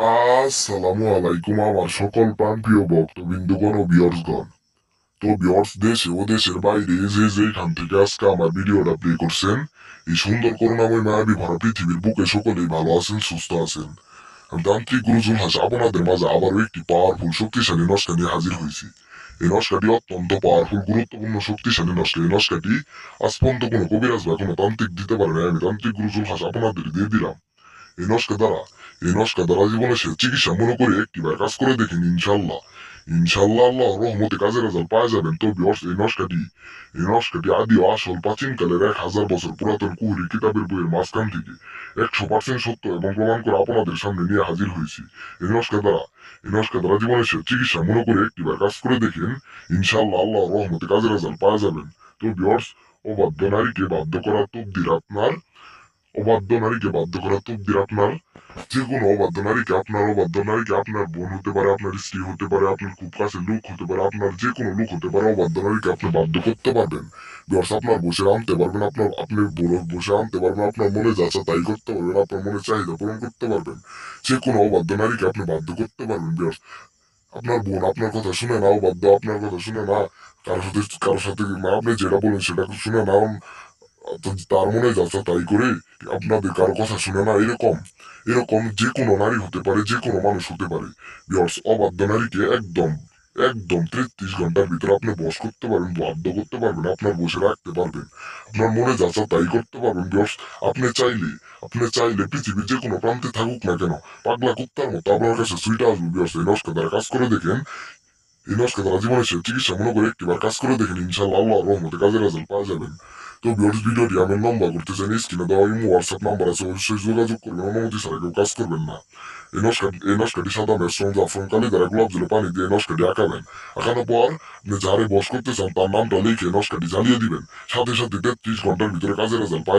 আসসালামু আলাইকুম আমার সকল প্রাণপ্রিয় ভক্তবৃন্দগণ ও ভিউয়ার্সগণ। তো ভিউয়ার্স, দেশে ও দেশের বাইরে যে যেখান থেকে আজকে আমার ভিডিওটা প্লে করছেন, এই সুন্দর করুণাময় মায়াবী ভরা পৃথিবীর বুকে সকলেই ভালো আছেন, সুস্থ আছেন। আমি তান্ত্রিক গুরু জুলহাস আপনাদের মাঝে আবারও একটি পাওয়ারফুল শক্তিশালী নস্কা নিয়ে হাজির হয়েছি। এই নস্কাটি অত্যন্ত পাওয়ারফুল, গুরুত্বপূর্ণ, শক্তিশালী নস্কা। এই নস্কাটি আজ পর্যন্ত কোনো কবিরাজ বা কোনো তান্ত্রিক দিতে পারে না, আমি তান্ত্রিক গুরু জুলহাস আপনাদের দিয়ে দিলাম। এই নস্কা দ্বারা এই নস্কা দ্বারা জীবনে সে চিকিৎসা মনে করে একটিবার কাজ করে দেখেন, ইনশাল্লাহ ইনশাল্লাহ আল্লাহর রহমতে কাজের রেজাল্ট পাওয়া যাবেন। তো ভিউয়ার্স, এই নস্কাটি আদি ও আসল প্রাচীনকালের 1000 বছর পুরাতন কুহুরি কিতাবের বইয়ের মাঝখান থেকে 100% সত্য এবং প্রমাণ করে আপনাদের সামনে নিয়ে হাজির হয়েছি। এই নস্কা দ্বারা জীবনে সে চিকিৎসা মনে করে একটিবার কাজ করে দেখেন, ইনশাল্লাহ আল্লাহর রহমতে কাজের রেজাল্ট পাওয়া যাবেন। তো ভিউয়ার্স, অবাধ্য নারীকে বাধ্য করার তকদির আপনার অবাধ্য নারীকে বাধ্য করা তকদির আপনার। যে কোনো অবাধ্য নারীকে আপনার বোন হতে পারে, আপনার স্ত্রী হতে পারে, আপনার খুব কাছের লোক হতে পারে, আপনার যে কোনো লোক হতে পারে, অবাধ্য নারীকে আপনি বাধ্য করতে পারবেন। বিকজ আপনার বসে আনতে পারবেন, আপনি বসে আনতে পারবেন, আপনার মনে যাচ্ছে তাই করতে পারবেন, আপনার মনে চাহিদা পূরণ করতে পারবেন। যে কোনো অবাধ্য নারীকে আপনি বাধ্য করতে পারবেন। বিকজ আপনার বোন আপনার কথা শুনে না, অবাধ্য আপনার কথা শুনে না, কারোর সাথে আপনি যেটা বলেন সেটা শুনে না, তার মনে যাচ্ছে তাই করে আপনাদের কারো কথা শুনে না, এরকম এরকম যে কোনো নারী হতে পারে, যে কোনো মানুষ হতে পারে। ভিউয়ার্স, অবাধ্য নারীকে একদম একদম 33 ঘন্টার ভিতরে আপনি বশ করতে পারবেন, বাধ্য করতে পারবেন, আপনার বসে রাখতে পারবেন, আপনার মনে যাচ্ছে তাই করতে পারবেন। ভিউয়ার্স, আপনি চাইলে পৃথিবীর যে কোনো প্রান্তে থাকুক না কেন, পাগলা কুত্তার মতো আপনার কাছে সুইটা আসবে। ভিউয়ার্স, এই নস্কা দ্বারা কাজ করে দেখেন, এই নস্কা দ্বারা জীবনে সে চিকিৎসা মনে করে একটিবার কাজ করে দেখেন, ইনশাল্লাহ আল্লাহর রহমতে কাজের রেজাল্ট পাওয়া যাবেন। তো ভিউয়ার্স, ভিডিওটি আমি লম্বা করতে চাই, স্ক্রিনে দেওয়া ইমো হোয়াটসঅ্যাপ নাম্বার আছে, অবশ্যই যোগাযোগ করবেন, অনুমতি ছাড়া কেউ কাজ করবেন না। এই নস্কাটি সাদা মেশরুম, জাফরান, কালি দ্বারা গোলাপ জলে পানি দিয়ে এই নস্কাটি আঁকাবেন। আঁকানোর পর আপনি যারে বশ করতে চান তার নামটা লিখে নস্কাটি জ্বালিয়ে দিবেন। সাথে সাথে 33 ঘন্টার ভিতরে কাজের রেজাল্ট পাই